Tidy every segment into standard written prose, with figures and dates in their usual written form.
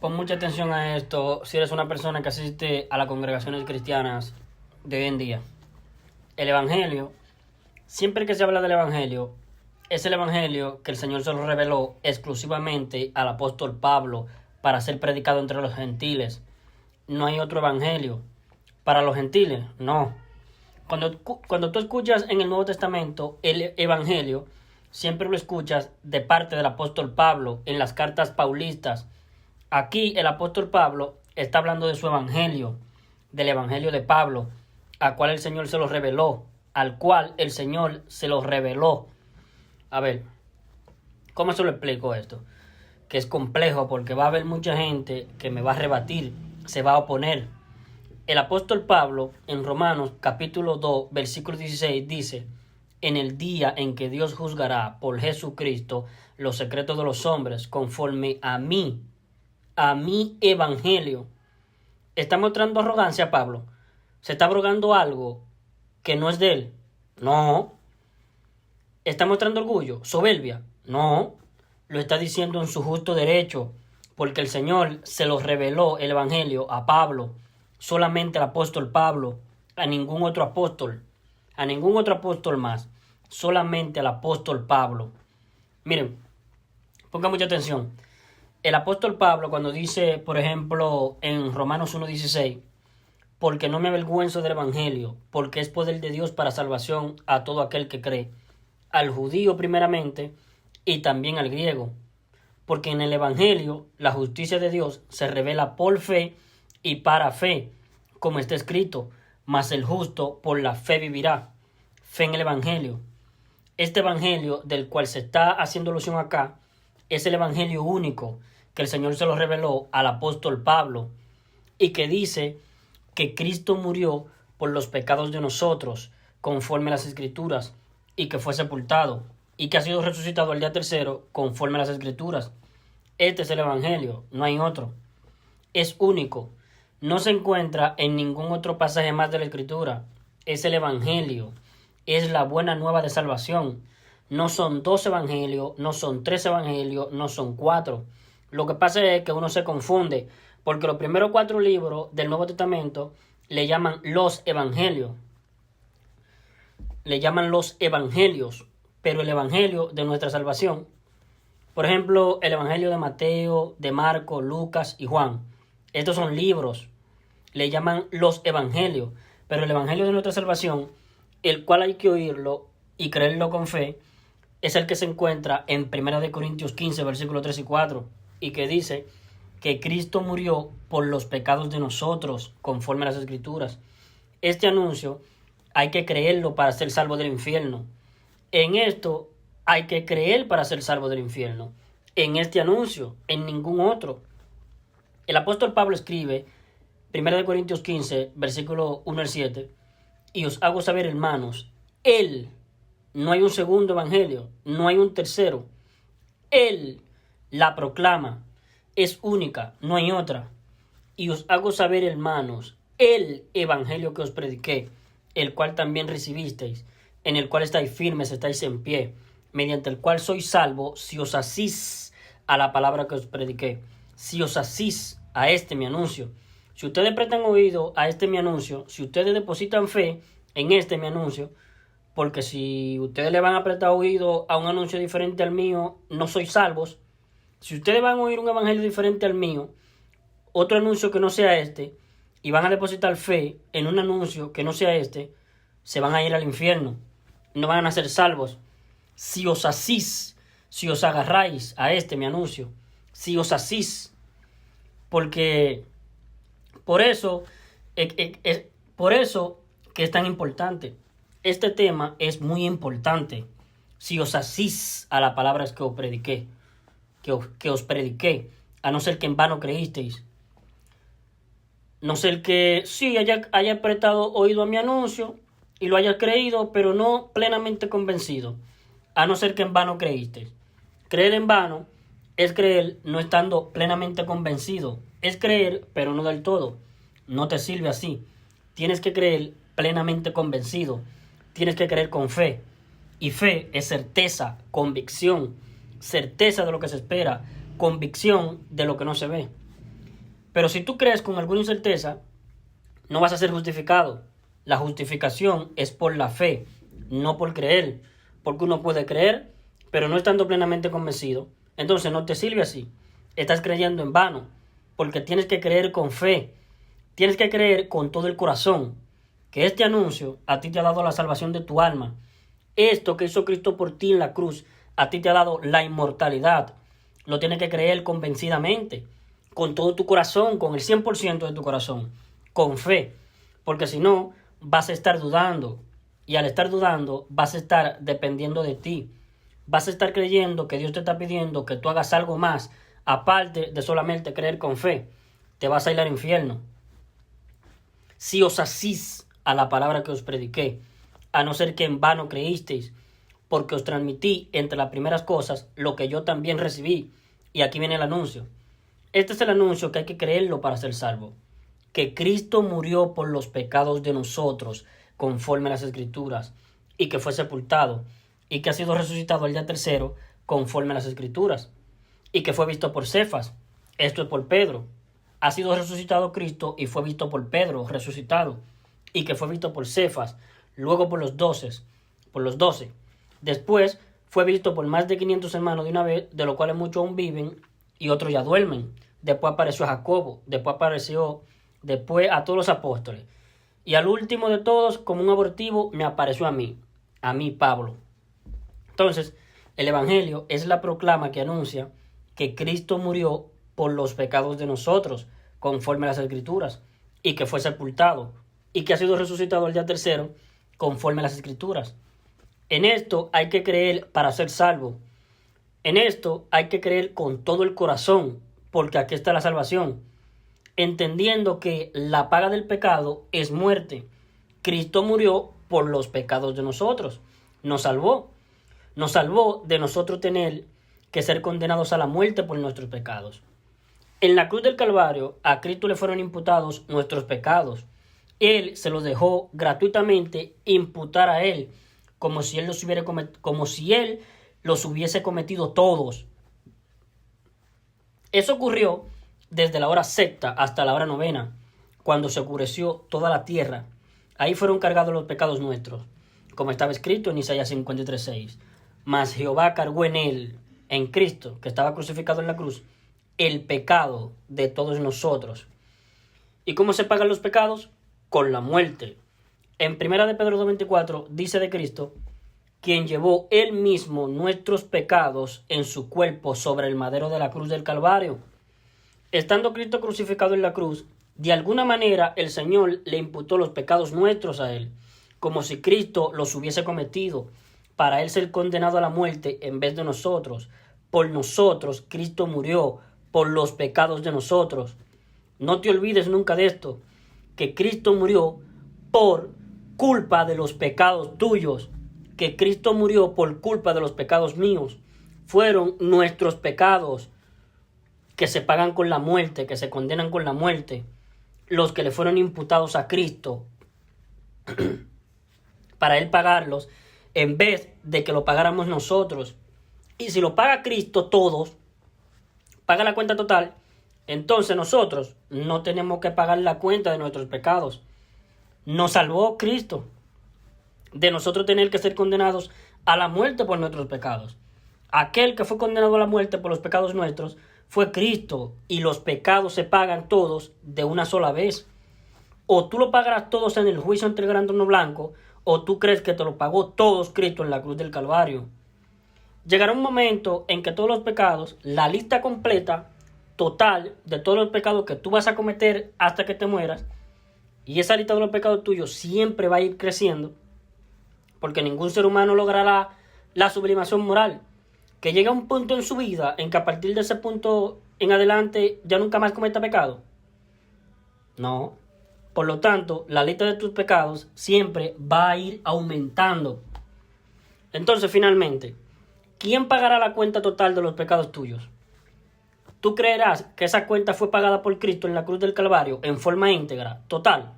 Pon mucha atención a esto si eres una persona que asiste a las congregaciones cristianas de hoy en día. El Evangelio, siempre que se habla del Evangelio, es el Evangelio que el Señor se lo reveló exclusivamente al apóstol Pablo para ser predicado entre los gentiles. No hay otro Evangelio. Para los gentiles, no. Cuando tú escuchas en el Nuevo Testamento el Evangelio, siempre lo escuchas de parte del apóstol Pablo en las cartas paulistas. Aquí el apóstol Pablo está hablando de su evangelio, del evangelio de Pablo, al cual el Señor se lo reveló, al cual el Señor se lo reveló. A ver, ¿cómo se lo explico esto? Que es complejo porque va a haber mucha gente que me va a rebatir, se va a oponer. El apóstol Pablo en Romanos capítulo 2, versículo 16 dice: en el día en que Dios juzgará por Jesucristo los secretos de los hombres conforme a mi evangelio. ¿Está mostrando arrogancia Pablo? ¿Se está abrogando algo que no es de él? No. ¿Está mostrando orgullo? ¿Soberbia? No. Lo está diciendo en su justo derecho, porque el Señor se lo reveló el evangelio a Pablo, solamente al apóstol Pablo, a ningún otro apóstol más, solamente al apóstol Pablo. Miren, pongan mucha atención. El apóstol Pablo cuando dice, por ejemplo, en Romanos 1:16, porque no me avergüenzo del evangelio, porque es poder de Dios para salvación a todo aquel que cree, al judío primeramente y también al griego, porque en el evangelio la justicia de Dios se revela por fe y para fe, como está escrito, mas el justo por la fe vivirá. Fe en el evangelio. Este evangelio del cual se está haciendo alusión acá es el evangelio único que el Señor se lo reveló al apóstol Pablo y que dice que Cristo murió por los pecados de nosotros conforme a las Escrituras y que fue sepultado y que ha sido resucitado al día tercero conforme a las Escrituras. Este es el evangelio, no hay otro. Es único. No se encuentra en ningún otro pasaje más de la Escritura. Es el evangelio. Es la buena nueva de salvación. No son 2 evangelios, no son 3 evangelios, no son 4. Lo que pasa es que uno se confunde, porque los primeros 4 libros del Nuevo Testamento le llaman los evangelios. Le llaman los evangelios, pero el evangelio de nuestra salvación, por ejemplo, el evangelio de Mateo, de Marcos, Lucas y Juan, estos son libros, le llaman los evangelios, pero el evangelio de nuestra salvación, el cual hay que oírlo y creerlo con fe, es el que se encuentra en 1 Corintios 15, versículos 3 y 4, y que dice que Cristo murió por los pecados de nosotros, conforme a las Escrituras. Este anuncio hay que creerlo para ser salvo del infierno. En esto hay que creer para ser salvo del infierno. En este anuncio, en ningún otro. El apóstol Pablo escribe, 1 Corintios 15, versículo 1 al 7, y os hago saber, hermanos, Él, no hay un segundo evangelio, no hay un tercero. Él la proclama, es única, no hay otra. Y os hago saber, hermanos, el evangelio que os prediqué, el cual también recibisteis, en el cual estáis firmes, estáis en pie, mediante el cual sois salvos, si os asís a la palabra que os prediqué, si os asís a este mi anuncio. Si ustedes prestan oído a este mi anuncio, si ustedes depositan fe en este mi anuncio, porque si ustedes le van a prestar oído a un anuncio diferente al mío, no sois salvos. Si ustedes van a oír un evangelio diferente al mío, otro anuncio que no sea este, y van a depositar fe en un anuncio que no sea este, se van a ir al infierno. No van a ser salvos. Si os asís, si os agarráis a este mi anuncio, si os asís, porque por eso que es tan importante. Este tema es muy importante. Si os asís a las palabras que os prediqué, que os prediqué, a no ser que en vano creísteis. No ser que sí haya prestado oído a mi anuncio y lo haya creído, pero no plenamente convencido. A no ser que en vano creísteis. Creer en vano es creer no estando plenamente convencido. Es creer, pero no del todo. No te sirve así. Tienes que creer plenamente convencido. Tienes que creer con fe. Y fe es certeza, convicción. Certeza de lo que se espera, convicción de lo que no se ve. Pero si tú crees con alguna incerteza, no vas a ser justificado. La justificación es por la fe, no por creer. Porque uno puede creer, pero no estando plenamente convencido. Entonces no te sirve así. Estás creyendo en vano. Porque tienes que creer con fe. Tienes que creer con todo el corazón. Que este anuncio a ti te ha dado la salvación de tu alma. Esto que hizo Cristo por ti en la cruz, a ti te ha dado la inmortalidad. Lo tienes que creer convencidamente. Con todo tu corazón, con el 100% de tu corazón. Con fe. Porque si no, vas a estar dudando. Y al estar dudando, vas a estar dependiendo de ti. Vas a estar creyendo que Dios te está pidiendo que tú hagas algo más, aparte de solamente creer con fe. Te vas a ir al infierno. Si os asís a la palabra que os prediqué, a no ser que en vano creísteis, porque os transmití entre las primeras cosas lo que yo también recibí. Y aquí viene el anuncio. Este es el anuncio que hay que creerlo para ser salvo. Que Cristo murió por los pecados de nosotros, conforme a las Escrituras, y que fue sepultado, y que ha sido resucitado al día tercero, conforme a las Escrituras, y que fue visto por Cefas, esto es por Pedro. Ha sido resucitado Cristo y fue visto por Pedro, resucitado, y que fue visto por Cefas, luego por los 12. Después fue visto por más de 500 hermanos de una vez, de los cuales muchos aún viven y otros ya duermen. Después apareció a Jacobo, después a todos los apóstoles. Y al último de todos, como un abortivo, me apareció a mí Pablo. Entonces, el Evangelio es la proclama que anuncia que Cristo murió por los pecados de nosotros, conforme a las Escrituras, y que fue sepultado, y que ha sido resucitado al día tercero, conforme a las Escrituras. En esto hay que creer para ser salvo. En esto hay que creer con todo el corazón, porque aquí está la salvación. Entendiendo que la paga del pecado es muerte. Cristo murió por los pecados de nosotros. Nos salvó. Nos salvó de nosotros tener que ser condenados a la muerte por nuestros pecados. En la cruz del Calvario, a Cristo le fueron imputados nuestros pecados. Él se los dejó gratuitamente imputar a Él, como si Él los hubiese cometido todos. Eso ocurrió desde la hora sexta hasta la hora novena, cuando se oscureció toda la tierra. Ahí fueron cargados los pecados nuestros, como estaba escrito en Isaías 53:6. Mas Jehová cargó en él, en Cristo, que estaba crucificado en la cruz, el pecado de todos nosotros. ¿Y cómo se pagan los pecados? Con la muerte. En 1 de Pedro 2:24 dice de Cristo, quien llevó él mismo nuestros pecados en su cuerpo sobre el madero de la cruz del Calvario. Estando Cristo crucificado en la cruz, de alguna manera el Señor le imputó los pecados nuestros a Él, como si Cristo los hubiese cometido, para Él ser condenado a la muerte en vez de nosotros. Por nosotros Cristo murió, por los pecados de nosotros. No te olvides nunca de esto, que Cristo murió por culpa de los pecados tuyos, que Cristo murió por culpa de los pecados míos. Fueron nuestros pecados que se pagan con la muerte, que se condenan con la muerte, los que le fueron imputados a Cristo para Él pagarlos, en vez de que lo pagáramos nosotros. Y si lo paga Cristo todos, paga la cuenta total, entonces nosotros no tenemos que pagar la cuenta de nuestros pecados. Nos salvó Cristo de nosotros tener que ser condenados a la muerte por nuestros pecados. Aquel que fue condenado a la muerte por los pecados nuestros fue Cristo, y los pecados se pagan todos de una sola vez. O tú lo pagarás todos en el juicio ante el gran trono blanco, o tú crees que te lo pagó todos Cristo en la cruz del Calvario. Llegará un momento en que todos los pecados, la lista completa, total, de todos los pecados que tú vas a cometer hasta que te mueras, y esa lista de los pecados tuyos siempre va a ir creciendo, porque ningún ser humano logrará la sublimación moral, que llega a un punto en su vida en que a partir de ese punto en adelante ya nunca más cometa pecado. No. Por lo tanto, la lista de tus pecados siempre va a ir aumentando. Entonces, finalmente, ¿quién pagará la cuenta total de los pecados tuyos? ¿Tú creerás que esa cuenta fue pagada por Cristo en la cruz del Calvario en forma íntegra, total?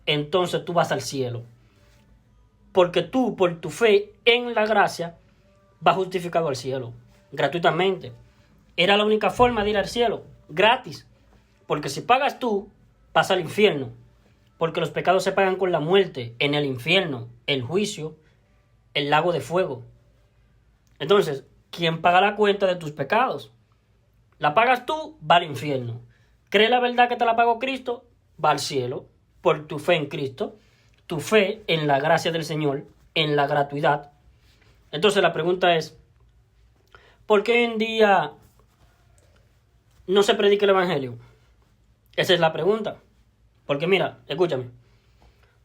Entonces tú vas al cielo. Porque tú, por tu fe en la gracia, vas justificado al cielo, gratuitamente. Era la única forma de ir al cielo, gratis. Porque si pagas tú, pasa al infierno. Porque los pecados se pagan con la muerte, en el infierno, el juicio, el lago de fuego. Entonces, ¿quién paga la cuenta de tus pecados? La pagas tú, va al infierno. ¿Cree la verdad que te la pagó Cristo? Va al cielo, por tu fe en Cristo, tu fe en la gracia del Señor, en la gratuidad. Entonces la pregunta es, ¿por qué hoy en día no se predica el Evangelio? Esa es la pregunta. Porque mira, escúchame,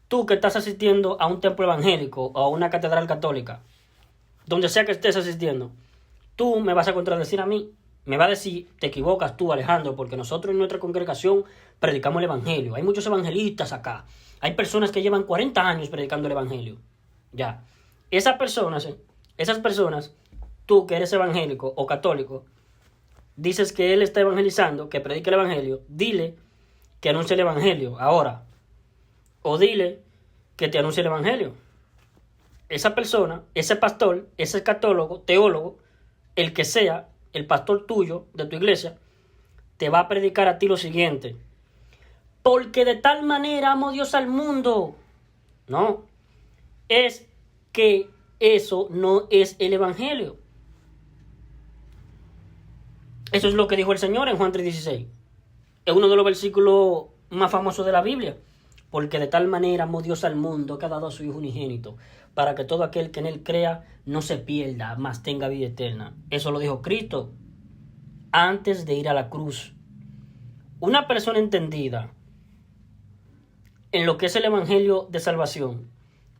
tú que estás asistiendo a un templo evangélico o a una catedral católica, donde sea que estés asistiendo, tú me vas a contradecir a mí. Me va a decir, te equivocas tú, Alejandro, porque nosotros en nuestra congregación predicamos el Evangelio. Hay muchos evangelistas acá. Hay personas que llevan 40 años predicando el Evangelio. Ya. Esas personas, tú que eres evangélico o católico, dices que él está evangelizando, que predica el Evangelio, dile que anuncie el Evangelio ahora. O dile que te anuncie el Evangelio. Esa persona, ese pastor, ese católogo, teólogo, el que sea, el pastor tuyo, de tu iglesia, te va a predicar a ti lo siguiente. Porque de tal manera amó Dios al mundo. No, es que eso no es el Evangelio. Eso es lo que dijo el Señor en Juan 3:16. Es uno de los versículos más famosos de la Biblia. Porque de tal manera amó Dios al mundo que ha dado a su Hijo unigénito, para que todo aquel que en él crea no se pierda, mas tenga vida eterna. Eso lo dijo Cristo antes de ir a la cruz. Una persona entendida en lo que es el Evangelio de salvación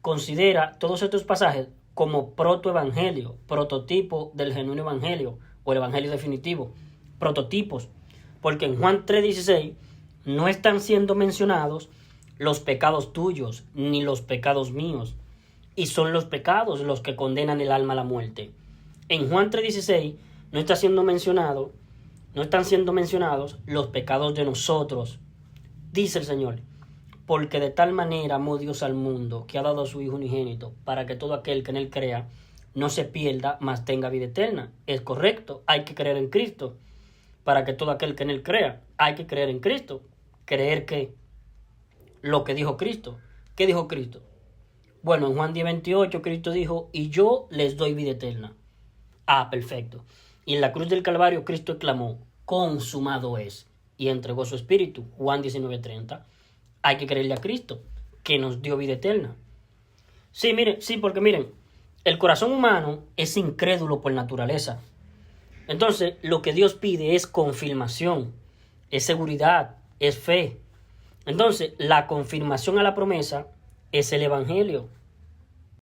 considera todos estos pasajes como protoevangelio, prototipo del genuino Evangelio o el Evangelio definitivo, prototipos, porque en Juan 3:16 no están siendo mencionados los pecados tuyos ni los pecados míos, y son los pecados los que condenan el alma a la muerte. En Juan 3:16 no están siendo mencionados los pecados de nosotros. Dice el Señor, porque de tal manera amó Dios al mundo que ha dado a su Hijo unigénito, para que todo aquel que en él crea no se pierda, mas tenga vida eterna. Es correcto, hay que creer en Cristo. Para que todo aquel que en él crea, hay que creer en Cristo. Creer que lo que dijo Cristo. ¿Qué dijo Cristo? Bueno, en Juan 10:28 Cristo dijo, y yo les doy vida eterna. Ah, perfecto. Y en la cruz del Calvario Cristo exclamó, consumado es, y entregó su espíritu. Juan 19:30. Hay que creerle a Cristo, que nos dio vida eterna. Sí, porque miren, el corazón humano es incrédulo por naturaleza. Entonces, lo que Dios pide es confirmación, es seguridad, es fe. Entonces, la confirmación a la promesa es el Evangelio.